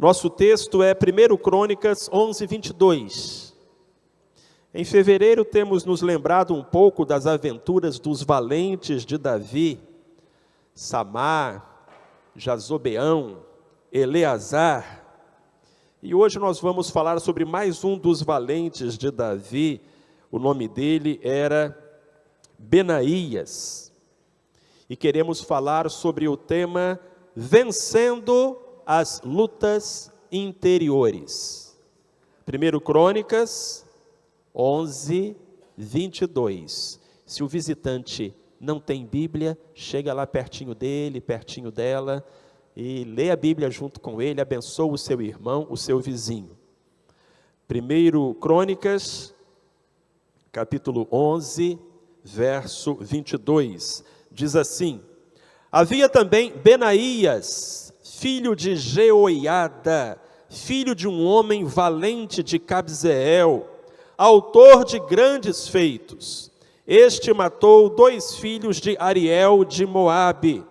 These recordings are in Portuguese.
Nosso texto é 1 Crônicas 11, 22. Em fevereiro temos nos lembrado um pouco das aventuras dos valentes de Davi, Samar, Jazobeão, Eleazar. E hoje nós vamos falar sobre mais um dos valentes de Davi. O nome dele era Benaías. E queremos falar sobre o tema Vencendo as lutas interiores. 1 Crônicas 11, 22. Se o visitante não tem Bíblia, chega lá pertinho dele, pertinho dela, e lê a Bíblia junto com ele, abençoa o seu irmão, o seu vizinho. 1 Crônicas, capítulo 11, verso 22, diz assim: havia também Benaías, filho de Jeoiada, filho de um homem valente de Cabzeel, autor de grandes feitos. Este matou 2 filhos de Ariel de Moabe.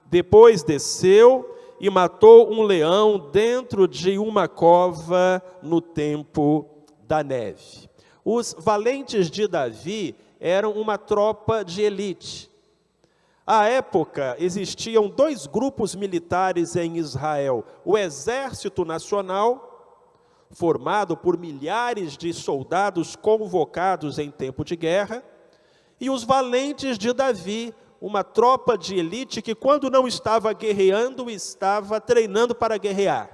Depois desceu e matou um leão dentro de uma cova no tempo da neve. Os valentes de Davi eram uma tropa de elite. À época, existiam 2 grupos militares em Israel: o Exército Nacional, formado por milhares de soldados convocados em tempo de guerra, e os valentes de Davi, uma tropa de elite que, quando não estava guerreando, estava treinando para guerrear.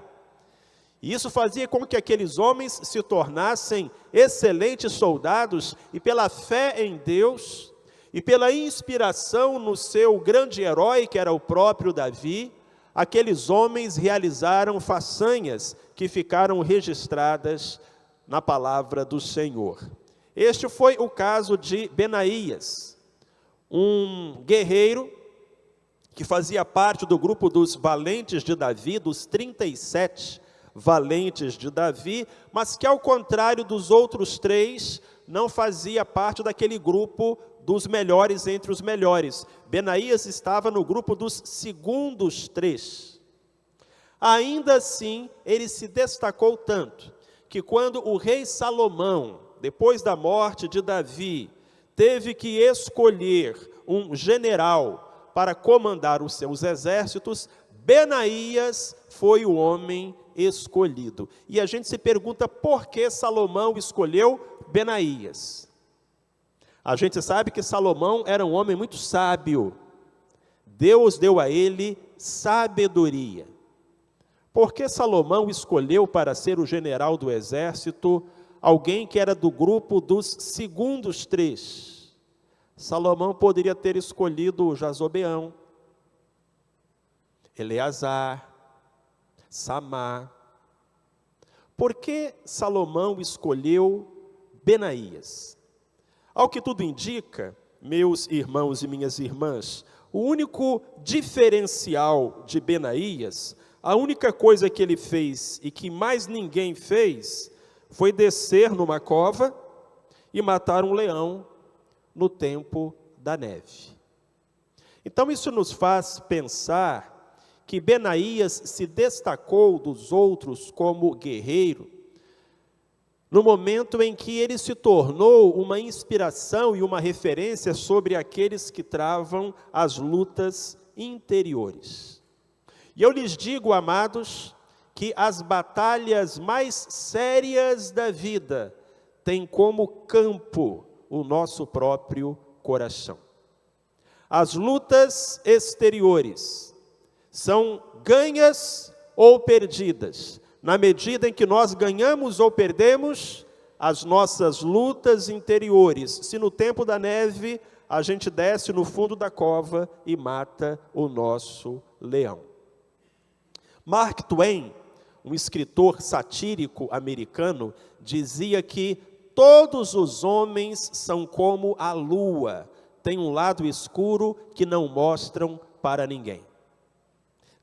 E isso fazia com que aqueles homens se tornassem excelentes soldados, e pela fé em Deus, e pela inspiração no seu grande herói, que era o próprio Davi, aqueles homens realizaram façanhas que ficaram registradas na palavra do Senhor. Este foi o caso de Benaías, um guerreiro que fazia parte do grupo dos valentes de Davi, dos 37 valentes de Davi, mas que, ao contrário dos outros 3, não fazia parte daquele grupo dos melhores entre os melhores. Benaías estava no grupo dos segundos 3. Ainda assim, ele se destacou tanto, que quando o rei Salomão, depois da morte de Davi, teve que escolher um general para comandar os seus exércitos, Benaías foi o homem escolhido. E a gente se pergunta por que Salomão escolheu Benaías. A gente sabe que Salomão era um homem muito sábio. Deus deu a ele sabedoria. Por que Salomão escolheu para ser o general do exército alguém que era do grupo dos segundos 3? Salomão poderia ter escolhido Jazobeão, Eleazar, Samar. Por que Salomão escolheu Benaías? Ao que tudo indica, meus irmãos e minhas irmãs, o único diferencial de Benaías, a única coisa que ele fez e que mais ninguém fez, foi descer numa cova e matar um leão no tempo da neve. Então isso nos faz pensar que Benaías se destacou dos outros como guerreiro, no momento em que ele se tornou uma inspiração e uma referência sobre aqueles que travam as lutas interiores. E eu lhes digo, amados, que as batalhas mais sérias da vida têm como campo o nosso próprio coração. As lutas exteriores são ganhas ou perdidas, na medida em que nós ganhamos ou perdemos as nossas lutas interiores. Se no tempo da neve a gente desce no fundo da cova e mata o nosso leão. Mark Twain, um escritor satírico americano, dizia que todos os homens são como a lua, têm um lado escuro que não mostram para ninguém.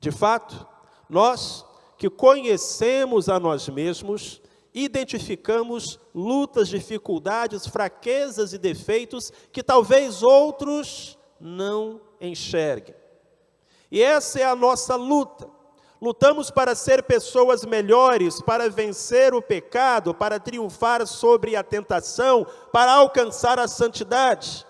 De fato, nós que conhecemos a nós mesmos, identificamos lutas, dificuldades, fraquezas e defeitos que talvez outros não enxerguem. E essa é a nossa luta. Lutamos para ser pessoas melhores, para vencer o pecado, para triunfar sobre a tentação, para alcançar a santidade.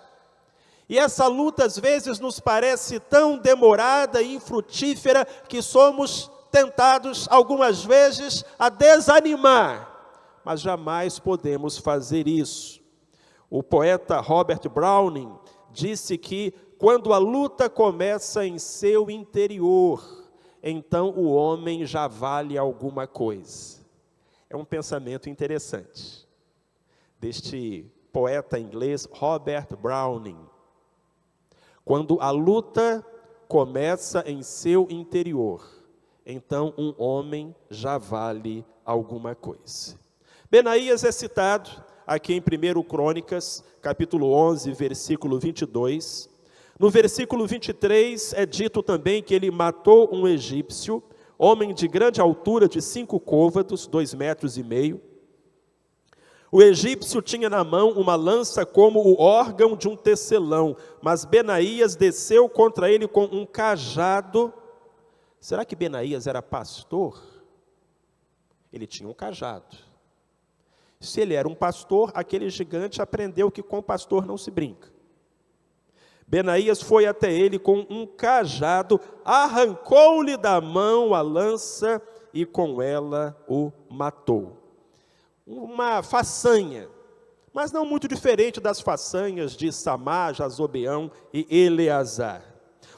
E essa luta às vezes nos parece tão demorada e infrutífera que somos tentados algumas vezes a desanimar, mas jamais podemos fazer isso. O poeta Robert Browning disse que quando a luta começa em seu interior, então o homem já vale alguma coisa. É um pensamento interessante deste poeta inglês Robert Browning. Quando a luta começa em seu interior, então um homem já vale alguma coisa. Benaías é citado aqui em 1 Crônicas, capítulo 11, versículo 22. No versículo 23 é dito também que ele matou um egípcio, homem de grande altura, de 5 côvados, 2,5 metros. O egípcio tinha na mão uma lança como o órgão de um tecelão, mas Benaías desceu contra ele com um cajado. Será que Benaías era pastor? Ele tinha um cajado. Se ele era um pastor, aquele gigante aprendeu que com pastor não se brinca. Benaías foi até ele com um cajado, arrancou-lhe da mão a lança e com ela o matou. Uma façanha, mas não muito diferente das façanhas de Samá, Jazobeão e Eleazar.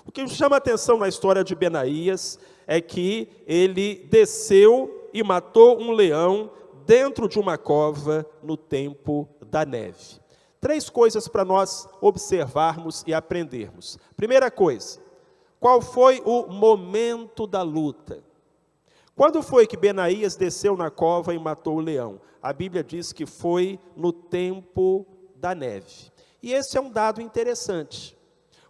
O que chama a atenção na história de Benaías é que ele desceu e matou um leão dentro de uma cova no tempo da neve. 3 coisas para nós observarmos e aprendermos. Primeira coisa, qual foi o momento da luta? Quando foi que Benaías desceu na cova e matou o leão? A Bíblia diz que foi no tempo da neve. E esse é um dado interessante.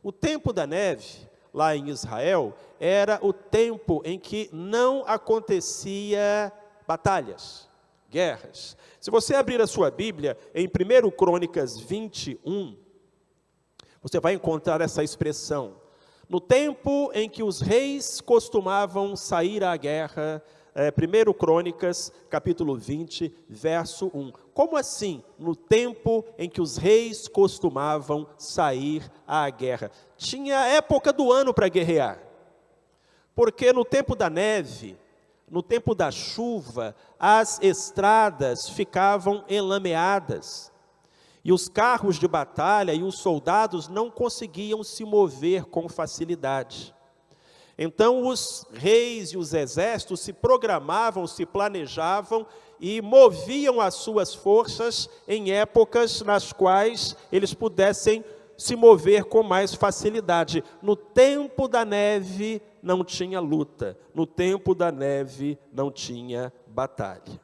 O tempo da neve, lá em Israel, era o tempo em que não acontecia batalhas, guerras. Se você abrir a sua Bíblia, em 1 Crônicas 21, você vai encontrar essa expressão. No tempo em que os reis costumavam sair à guerra, 1 Crônicas, capítulo 20, verso 1. Como assim? No tempo em que os reis costumavam sair à guerra. Tinha época do ano para guerrear. Porque no tempo da neve, no tempo da chuva, as estradas ficavam enlameadas. E os carros de batalha e os soldados não conseguiam se mover com facilidade. Então os reis e os exércitos se programavam, se planejavam e moviam as suas forças em épocas nas quais eles pudessem se mover com mais facilidade. No tempo da neve não tinha luta, no tempo da neve não tinha batalha.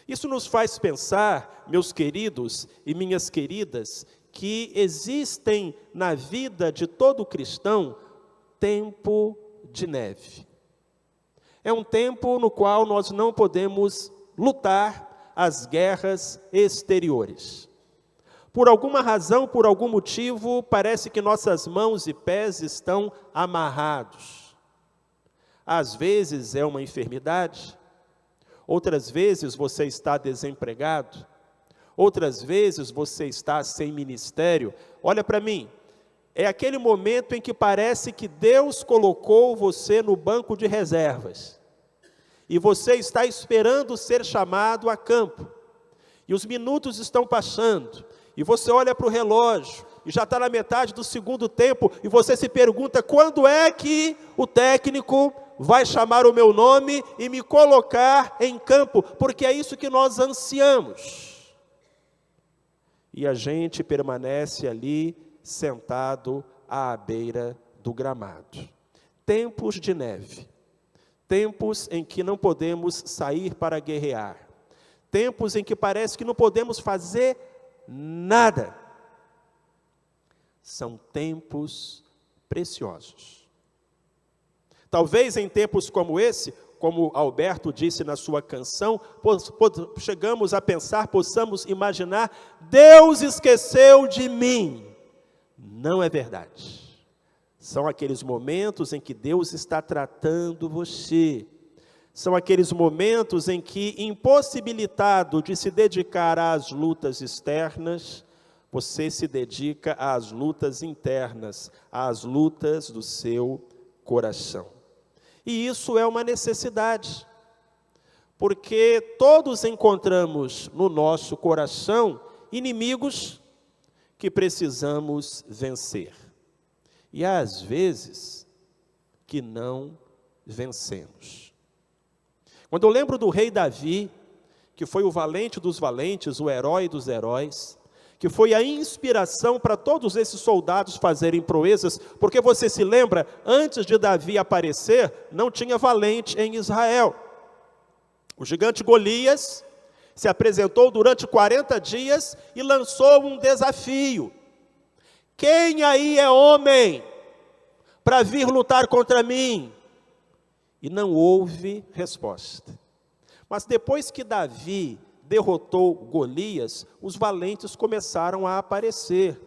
Isso nos faz pensar, meus queridos e minhas queridas, que existem na vida de todo cristão tempo de neve. É um tempo no qual nós não podemos lutar as guerras exteriores. Por alguma razão, por algum motivo, parece que nossas mãos e pés estão amarrados. Às vezes é uma enfermidade, outras vezes você está desempregado, outras vezes você está sem ministério. Olha para mim, é aquele momento em que parece que Deus colocou você no banco de reservas, e você está esperando ser chamado a campo, e os minutos estão passando, e você olha para o relógio, e já está na metade do segundo tempo, e você se pergunta, quando é que o técnico vai chamar o meu nome e me colocar em campo? Porque é isso que nós ansiamos. E a gente permanece ali, sentado à beira do gramado. Tempos de neve, tempos em que não podemos sair para guerrear, tempos em que parece que não podemos fazer nada. São tempos preciosos. Talvez em tempos como esse, como Alberto disse na sua canção, chegamos a pensar, possamos imaginar, Deus esqueceu de mim. Não é verdade. São aqueles momentos em que Deus está tratando você. São aqueles momentos em que, impossibilitado de se dedicar às lutas externas, você se dedica às lutas internas, às lutas do seu coração. E isso é uma necessidade, porque todos encontramos no nosso coração inimigos que precisamos vencer. E às vezes que não vencemos. Quando eu lembro do rei Davi, que foi o valente dos valentes, o herói dos heróis, que foi a inspiração para todos esses soldados fazerem proezas, porque você se lembra, antes de Davi aparecer, não tinha valente em Israel. O gigante Golias se apresentou durante 40 dias e lançou um desafio. Quem aí é homem para vir lutar contra mim? E não houve resposta. Mas depois que Davi derrotou Golias, os valentes começaram a aparecer.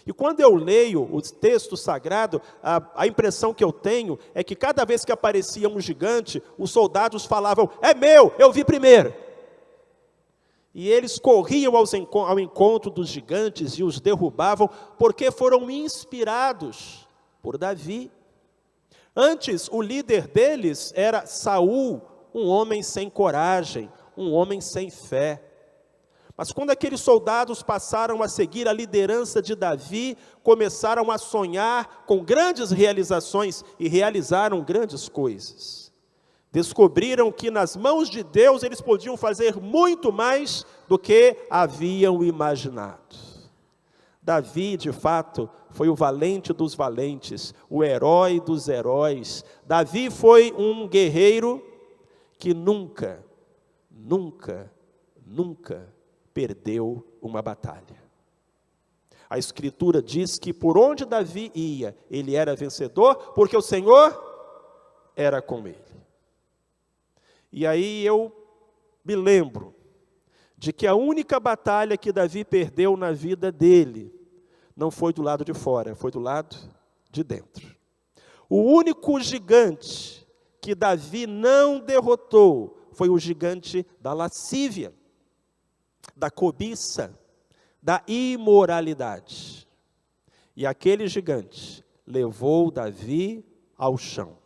E quando eu leio o texto sagrado, a impressão que eu tenho é que cada vez que aparecia um gigante, os soldados falavam: é meu, eu vi primeiro. E eles corriam ao encontro dos gigantes e os derrubavam, porque foram inspirados por Davi. Antes, o líder deles era Saul, um homem sem coragem, um homem sem fé. Mas quando aqueles soldados passaram a seguir a liderança de Davi, começaram a sonhar com grandes realizações e realizaram grandes coisas. Descobriram que nas mãos de Deus eles podiam fazer muito mais do que haviam imaginado. Davi, de fato, foi o valente dos valentes, o herói dos heróis. Davi foi um guerreiro que nunca perdeu uma batalha. A Escritura diz que por onde Davi ia, ele era vencedor, porque o Senhor era com ele. E aí eu me lembro de que a única batalha que Davi perdeu na vida dele não foi do lado de fora, foi do lado de dentro. O único gigante que Davi não derrotou foi o gigante da lascívia, da cobiça, da imoralidade. E aquele gigante levou Davi ao chão.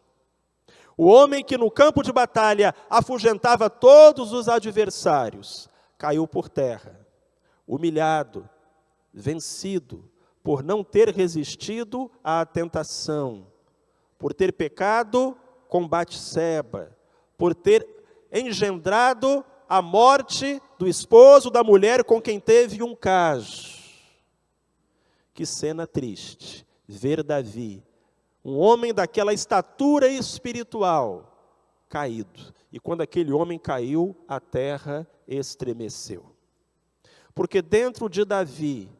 O homem que no campo de batalha afugentava todos os adversários, caiu por terra, humilhado, vencido, por não ter resistido à tentação, por ter pecado com Batseba, por ter engendrado a morte do esposo da mulher com quem teve um caso. Que cena triste, ver Davi, um homem daquela estatura espiritual, caído. E quando aquele homem caiu, a terra estremeceu. Porque dentro de Davi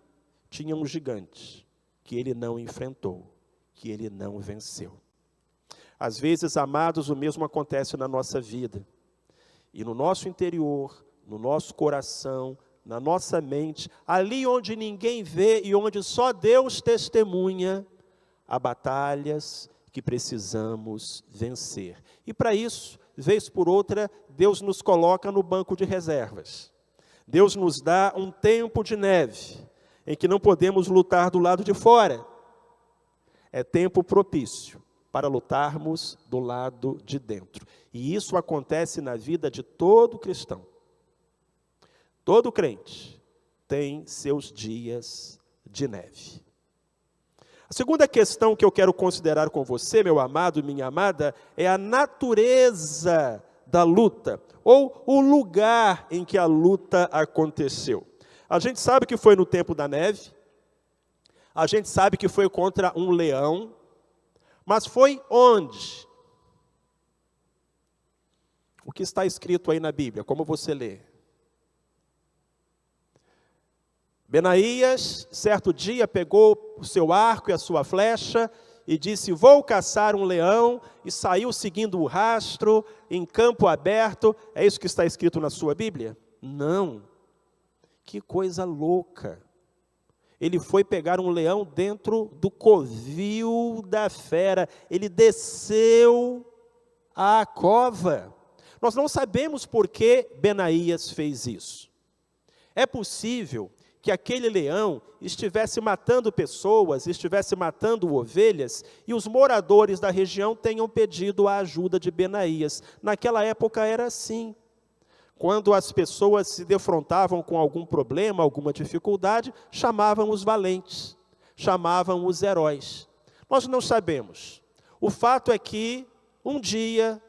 tinha um gigante que ele não enfrentou, que ele não venceu. Às vezes, amados, o mesmo acontece na nossa vida. E no nosso interior, no nosso coração, na nossa mente, ali onde ninguém vê e onde só Deus testemunha, há batalhas que precisamos vencer. E para isso, vez por outra, Deus nos coloca no banco de reservas. Deus nos dá um tempo de neve, em que não podemos lutar do lado de fora. É tempo propício para lutarmos do lado de dentro. E isso acontece na vida de todo cristão. Todo crente tem seus dias de neve. A segunda questão que eu quero considerar com você, meu amado e minha amada, é a natureza da luta, ou o lugar em que a luta aconteceu. A gente sabe que foi no tempo da neve, a gente sabe que foi contra um leão, mas foi onde? O que está escrito aí na Bíblia, como você lê? Benaías, certo dia, pegou o seu arco e a sua flecha e disse: vou caçar um leão, e saiu seguindo o rastro em campo aberto. É isso que está escrito na sua Bíblia? Não. Que coisa louca. Ele foi pegar um leão dentro do covil da fera. Ele desceu à cova. Nós não sabemos por que Benaías fez isso. É possível que aquele leão estivesse matando pessoas, estivesse matando ovelhas, e os moradores da região tenham pedido a ajuda de Benaías. Naquela época era assim. Quando as pessoas se defrontavam com algum problema, alguma dificuldade, chamavam os valentes, chamavam os heróis. Nós não sabemos. O fato é que, um dia,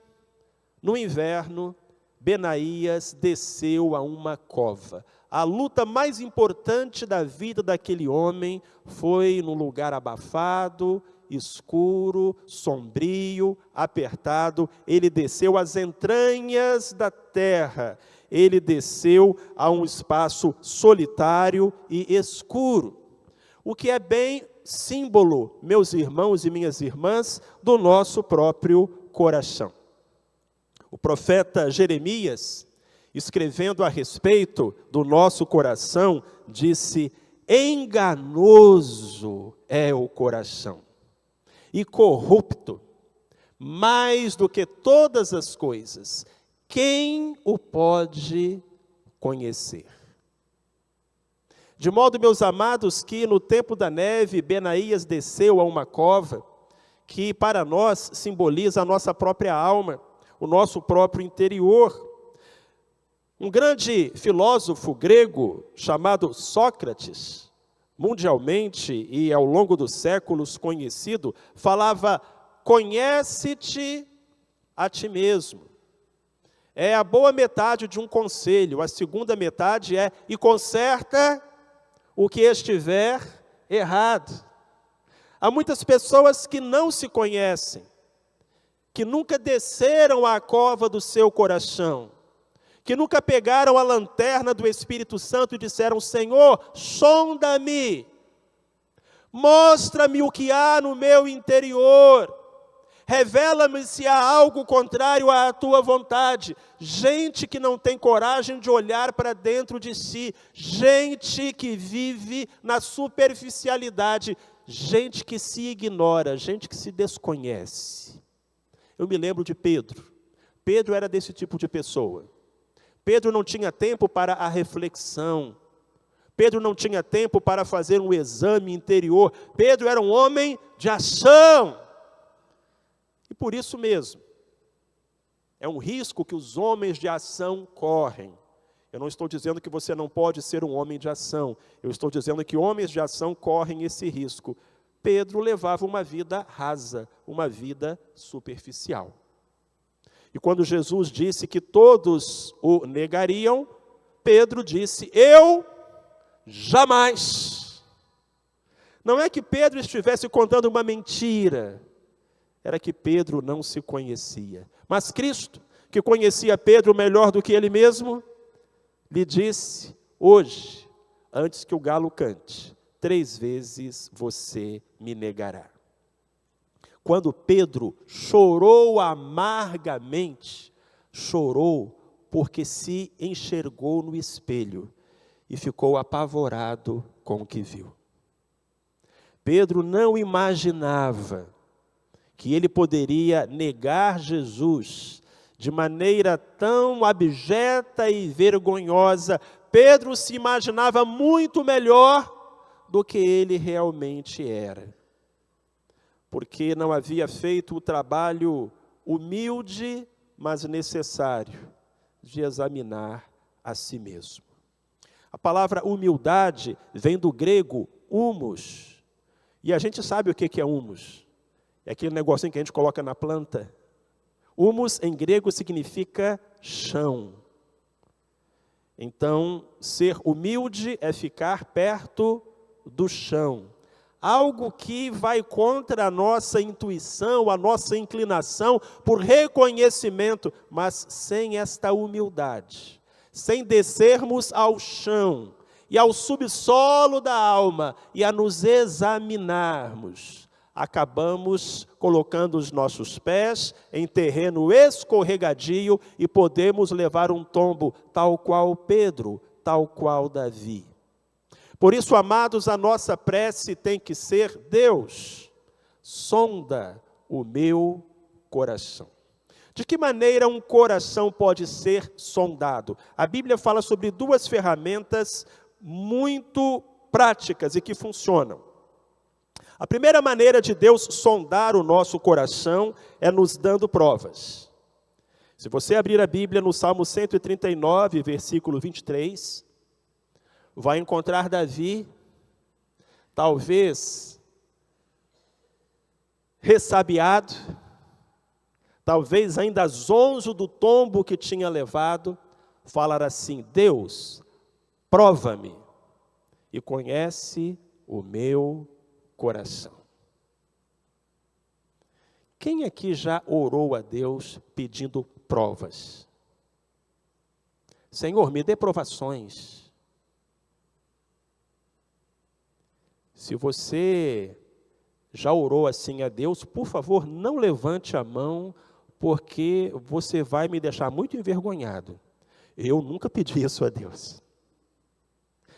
no inverno, Benaías desceu a uma cova. A luta mais importante da vida daquele homem foi num lugar abafado, escuro, sombrio, apertado. Ele desceu às entranhas da terra. Ele desceu a um espaço solitário e escuro. O que é bem símbolo, meus irmãos e minhas irmãs, do nosso próprio coração. O profeta Jeremias, escrevendo a respeito do nosso coração, disse: enganoso é o coração e corrupto, mais do que todas as coisas, quem o pode conhecer? De modo, meus amados, que no tempo da neve, Benaías desceu a uma cova, que para nós simboliza a nossa própria alma, o nosso próprio interior. Um grande filósofo grego chamado Sócrates, mundialmente e ao longo dos séculos conhecido, falava: conhece-te a ti mesmo. É a boa metade de um conselho. A segunda metade é: e conserta o que estiver errado. Há muitas pessoas que não se conhecem, que nunca desceram à cova do seu coração, que nunca pegaram a lanterna do Espírito Santo e disseram: Senhor, sonda-me, mostra-me o que há no meu interior, revela-me se há algo contrário à tua vontade. Gente que não tem coragem de olhar para dentro de si, gente que vive na superficialidade, gente que se ignora, gente que se desconhece. Eu me lembro de Pedro. Pedro era desse tipo de pessoa. Pedro não tinha tempo para a reflexão. Pedro não tinha tempo para fazer um exame interior. Pedro era um homem de ação. E por isso mesmo, é um risco que os homens de ação correm. Eu não estou dizendo que você não pode ser um homem de ação. Eu estou dizendo que homens de ação correm esse risco. Pedro levava uma vida rasa, uma vida superficial. E quando Jesus disse que todos o negariam, Pedro disse: eu jamais. Não é que Pedro estivesse contando uma mentira, era que Pedro não se conhecia. Mas Cristo, que conhecia Pedro melhor do que ele mesmo, lhe disse: hoje, antes que o galo cante, 3 vezes você me negará. Quando Pedro chorou amargamente, chorou porque se enxergou no espelho e ficou apavorado com o que viu. Pedro não imaginava que ele poderia negar Jesus de maneira tão abjeta e vergonhosa. Pedro se imaginava muito melhor do que ele realmente era, porque não havia feito o trabalho humilde, mas necessário, de examinar a si mesmo. A palavra humildade vem do grego humus, e a gente sabe o que é humus. É aquele negocinho que a gente coloca na planta. Humus em grego significa chão. Então, ser humilde é ficar perto do chão. Algo que vai contra a nossa intuição, a nossa inclinação por reconhecimento, mas sem esta humildade, sem descermos ao chão e ao subsolo da alma e a nos examinarmos, acabamos colocando os nossos pés em terreno escorregadio e podemos levar um tombo, tal qual Pedro, tal qual Davi. Por isso, amados, a nossa prece tem que ser: Deus, sonda o meu coração. De que maneira um coração pode ser sondado? A Bíblia fala sobre duas ferramentas muito práticas e que funcionam. A primeira maneira de Deus sondar o nosso coração é nos dando provas. Se você abrir a Bíblia no Salmo 139, versículo 23, vai encontrar Davi, talvez ressabiado, talvez ainda zonzo do tombo que tinha levado, falar assim: Deus, prova-me e conhece o meu coração. Quem aqui já orou a Deus pedindo provas? Senhor, me dê provações. Se você já orou assim a Deus, por favor, não levante a mão, porque você vai me deixar muito envergonhado. Eu nunca pedi isso a Deus.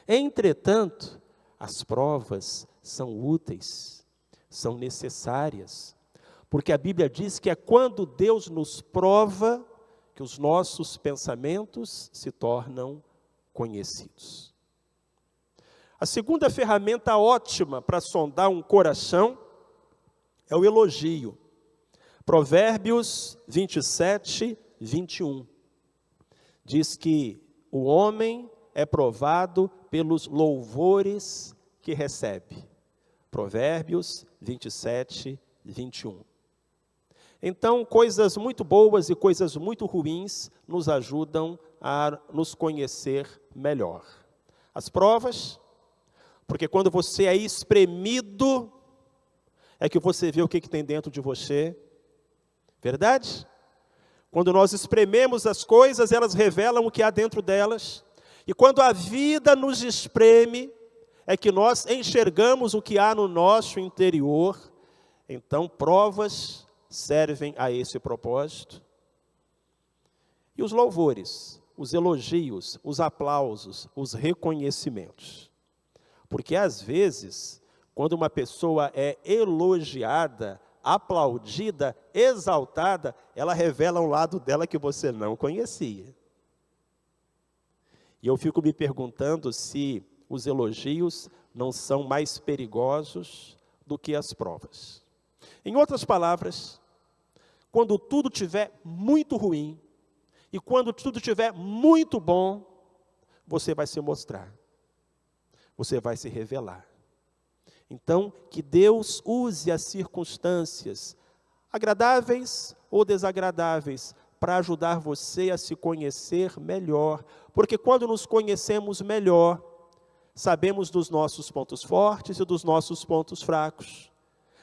Entretanto, as provas são úteis, são necessárias, porque a Bíblia diz que é quando Deus nos prova que os nossos pensamentos se tornam conhecidos. A segunda ferramenta ótima para sondar um coração é o elogio. Provérbios 27, 21. Diz que o homem é provado pelos louvores que recebe. Provérbios 27, 21. Então, coisas muito boas e coisas muito ruins nos ajudam a nos conhecer melhor. As provas, porque quando você é espremido, é que você vê o que tem dentro de você. Verdade? Quando nós esprememos as coisas, elas revelam o que há dentro delas. E quando a vida nos espreme, é que nós enxergamos o que há no nosso interior. Então, provas servem a esse propósito. E os louvores, os elogios, os aplausos, os reconhecimentos. Porque às vezes, quando uma pessoa é elogiada, aplaudida, exaltada, ela revela um lado dela que você não conhecia. E eu fico me perguntando se os elogios não são mais perigosos do que as provas. Em outras palavras, quando tudo estiver muito ruim e quando tudo estiver muito bom, você vai se mostrar, você vai se revelar. Então, que Deus use as circunstâncias, agradáveis ou desagradáveis, para ajudar você a se conhecer melhor. Porque quando nos conhecemos melhor, sabemos dos nossos pontos fortes e dos nossos pontos fracos.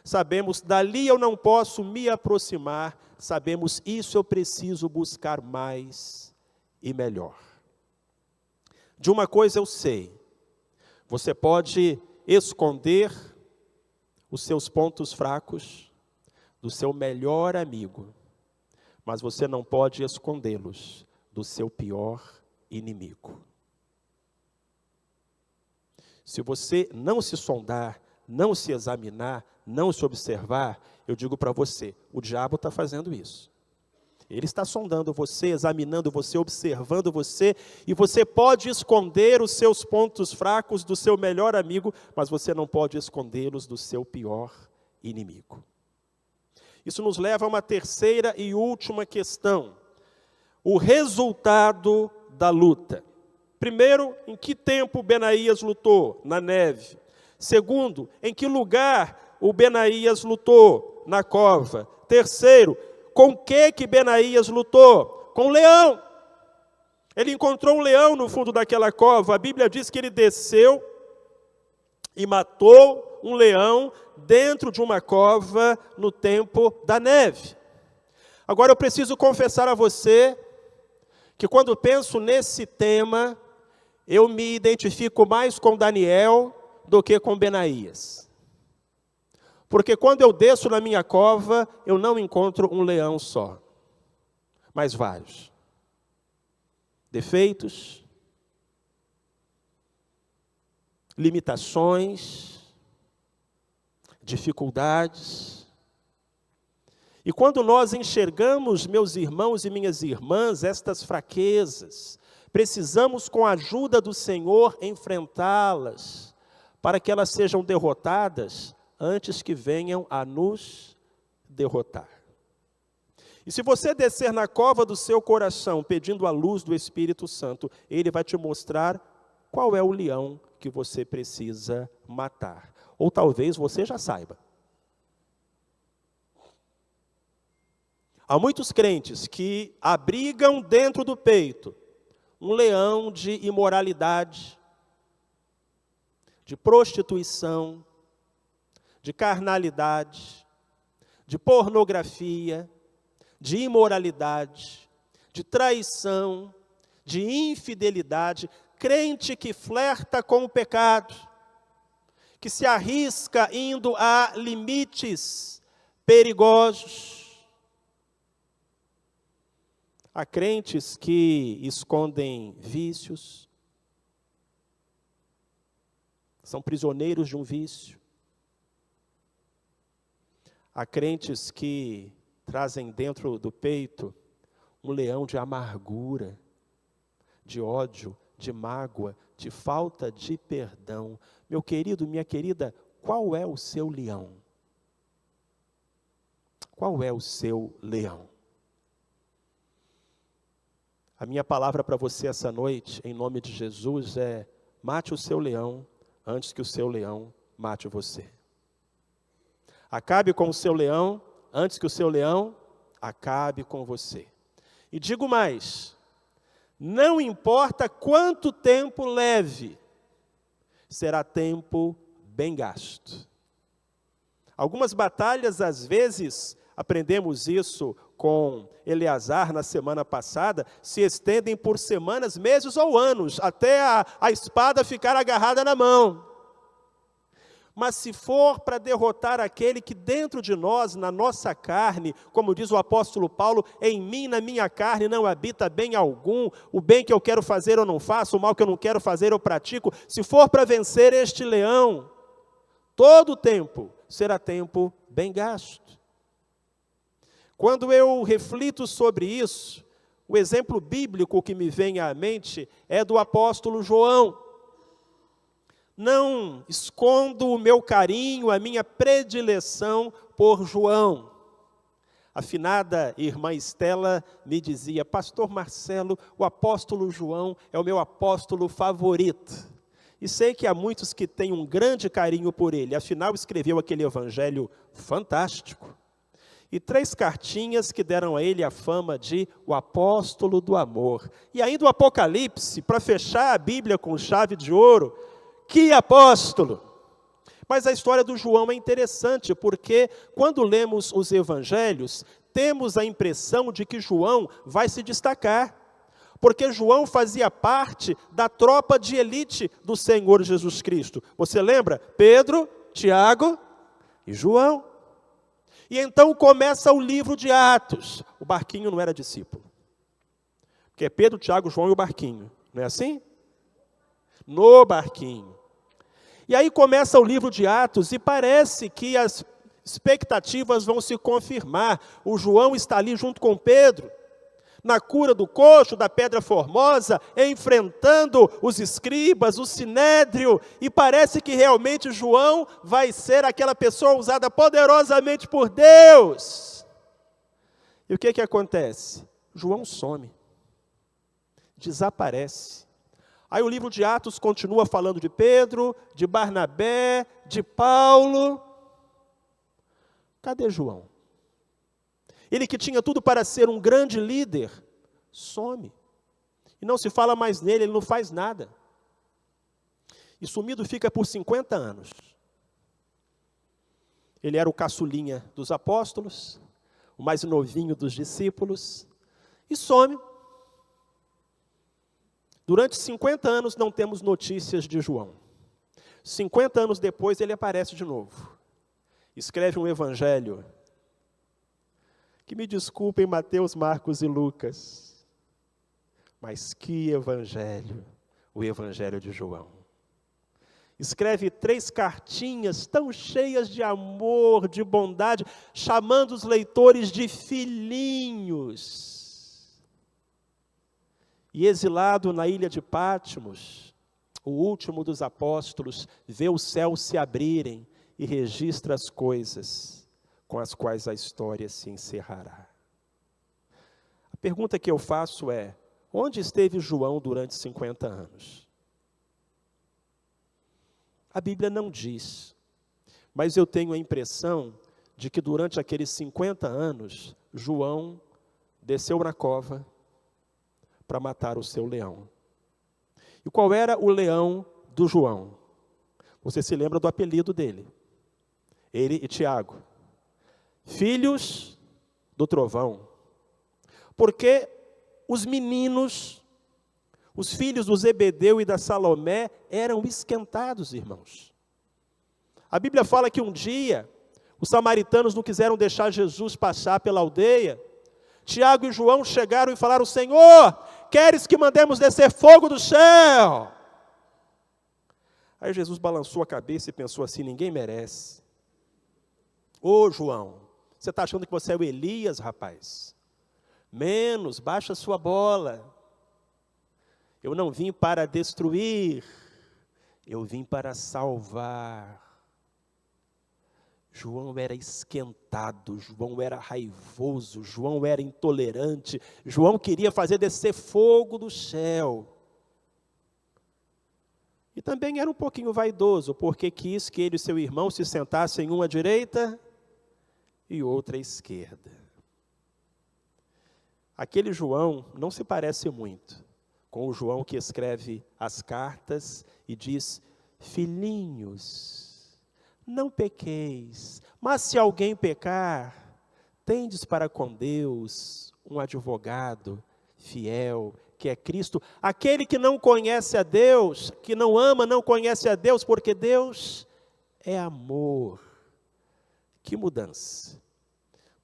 Sabemos, dali eu não posso me aproximar. Sabemos, isso eu preciso buscar mais e melhor. De uma coisa eu sei, você pode esconder os seus pontos fracos do seu melhor amigo, mas você não pode escondê-los do seu pior inimigo. Se você não se sondar, não se examinar, não se observar, eu digo para você, o diabo está fazendo isso. Ele está sondando você, examinando você, observando você, e você pode esconder os seus pontos fracos do seu melhor amigo, mas você não pode escondê-los do seu pior inimigo. Isso nos leva a uma terceira e última questão. O resultado da luta. Primeiro, em que tempo Benaías lutou? Na neve. Segundo, em que lugar o Benaías lutou? Na cova. Terceiro, com que Benaías lutou? Com o leão. Ele encontrou um leão no fundo daquela cova. A Bíblia diz que ele desceu e matou um leão dentro de uma cova no tempo da neve. Agora eu preciso confessar a você que quando penso nesse tema, eu me identifico mais com Daniel do que com Benaías. Porque quando eu desço na minha cova, eu não encontro um leão só, mas vários. Defeitos, limitações, dificuldades. E quando nós enxergamos, meus irmãos e minhas irmãs, estas fraquezas, precisamos, com a ajuda do Senhor, enfrentá-las, para que elas sejam derrotadas antes que venham a nos derrotar. E se você descer na cova do seu coração, pedindo a luz do Espírito Santo, Ele vai te mostrar qual é o leão que você precisa matar. Ou talvez você já saiba. Há muitos crentes que abrigam dentro do peito um leão de imoralidade, de prostituição, de carnalidade, de pornografia, de imoralidade, de traição, de infidelidade, crente que flerta com o pecado, que se arrisca indo a limites perigosos. Há crentes que escondem vícios, são prisioneiros de um vício. Há crentes que trazem dentro do peito um leão de amargura, de ódio, de mágoa, de falta de perdão. Meu querido, minha querida, qual é o seu leão? Qual é o seu leão? A minha palavra para você essa noite, em nome de Jesus, é: mate o seu leão antes que o seu leão mate você. Acabe com o seu leão antes que o seu leão acabe com você. E digo mais, não importa quanto tempo leve, será tempo bem gasto. Algumas batalhas, às vezes, aprendemos isso com Eleazar na semana passada, se estendem por semanas, meses ou anos, até a espada ficar agarrada na mão. Mas se for para derrotar aquele que dentro de nós, na nossa carne, como diz o apóstolo Paulo, em mim, na minha carne, não habita bem algum, o bem que eu quero fazer eu não faço, o mal que eu não quero fazer eu pratico, se for para vencer este leão, todo o tempo será tempo bem gasto. Quando eu reflito sobre isso, o exemplo bíblico que me vem à mente é do apóstolo João. Não escondo o meu carinho, a minha predileção por João. A finada irmã Estela me dizia: pastor Marcelo, o apóstolo João é o meu apóstolo favorito. E sei que há muitos que têm um grande carinho por ele, afinal escreveu aquele evangelho fantástico. E 3 cartinhas que deram a ele a fama de o apóstolo do amor. E ainda o Apocalipse, para fechar a Bíblia com chave de ouro, que apóstolo! Mas a história do João é interessante, porque quando lemos os evangelhos, temos a impressão de que João vai se destacar. Porque João fazia parte da tropa de elite do Senhor Jesus Cristo. Você lembra? Pedro, Tiago e João. E então começa o livro de Atos. O barquinho não era discípulo. Porque é Pedro, Tiago, João e o barquinho. Não é assim? No barquinho. E aí começa o livro de Atos e parece que as expectativas vão se confirmar. O João está ali junto com Pedro, na cura do coxo, da pedra formosa, enfrentando os escribas, o sinédrio, e parece que realmente João vai ser aquela pessoa usada poderosamente por Deus. E o que acontece? João some, desaparece. Aí o livro de Atos continua falando de Pedro, de Barnabé, de Paulo. Cadê João? Ele que tinha tudo para ser um grande líder, some. E não se fala mais nele, ele não faz nada. E sumido fica por 50 anos. Ele era o caçulinha dos apóstolos, o mais novinho dos discípulos, e some. Durante 50 anos não temos notícias de João. 50 anos depois ele aparece de novo. Escreve um evangelho que, me desculpem, Mateus, Marcos e Lucas, mas que evangelho, o evangelho de João. escreve 3 cartinhas tão cheias de amor, de bondade, chamando os leitores de filhinhos. E exilado na ilha de Patmos, o último dos apóstolos vê o céu se abrirem e registra as coisas com as quais a história se encerrará. A pergunta que eu faço é: onde esteve João durante 50 anos? A Bíblia não diz, mas eu tenho a impressão de que durante aqueles 50 anos, João desceu na cova para matar o seu leão. E qual era o leão do João? Você se lembra do apelido dele? Ele e Tiago, filhos do trovão. Porque os meninos, os filhos do Zebedeu e da Salomé eram esquentados, irmãos. A Bíblia fala que um dia, os samaritanos não quiseram deixar Jesus passar pela aldeia. Tiago e João chegaram e falaram: Senhor, queres que mandemos descer fogo do céu? Aí Jesus balançou a cabeça e pensou assim: ninguém merece. Ô João, você está achando que você é o Elias, rapaz? Menos, baixa a sua bola. Eu não vim para destruir, eu vim para salvar. João era esquentado, João era raivoso, João era intolerante, João queria fazer descer fogo do céu. E também era um pouquinho vaidoso, porque quis que ele e seu irmão se sentassem uma à direita e outra à esquerda. Aquele João não se parece muito com o João que escreve as cartas e diz: filhinhos, não pequeis, mas se alguém pecar, tendes para com Deus um advogado fiel, que é Cristo. Aquele que não conhece a Deus, que não ama, não conhece a Deus, porque Deus é amor. Que mudança!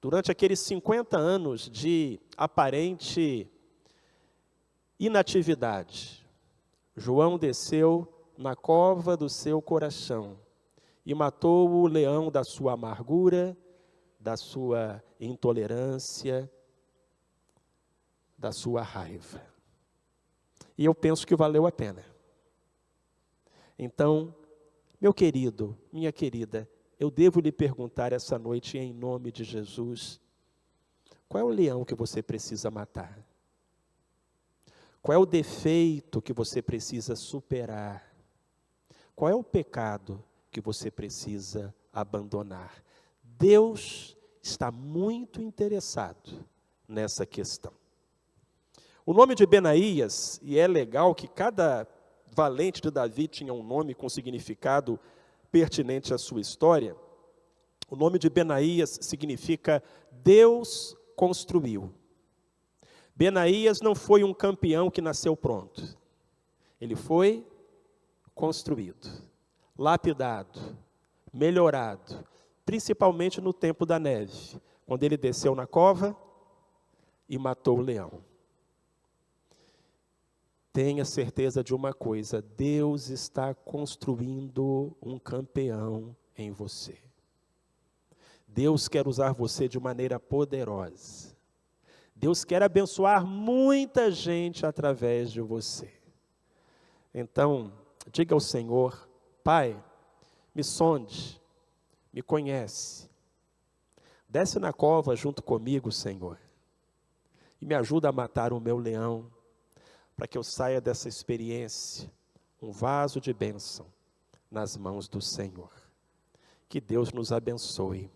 Durante aqueles 50 anos de aparente inatividade, João desceu na cova do seu coração e matou o leão da sua amargura, da sua intolerância, da sua raiva. E eu penso que valeu a pena. Então, meu querido, minha querida, eu devo lhe perguntar essa noite, em nome de Jesus, qual é o leão que você precisa matar? Qual é o defeito que você precisa superar? Qual é o pecado que você precisa abandonar? Deus está muito interessado nessa questão. O nome de Benaías, e é legal que cada valente de Davi tinha um nome com significado pertinente à sua história. O nome de Benaías significa Deus construiu. Benaías não foi um campeão que nasceu pronto. Ele foi construído, lapidado, melhorado, principalmente no tempo da neve, quando ele desceu na cova e matou o leão. Tenha certeza de uma coisa: Deus está construindo um campeão em você. Deus quer usar você de maneira poderosa. Deus quer abençoar muita gente através de você. Então, diga ao Senhor: Pai, me sonde, me conhece. Desce na cova junto comigo, Senhor, e me ajuda a matar o meu leão, para que eu saia dessa experiência um vaso de bênção nas mãos do Senhor. Que Deus nos abençoe.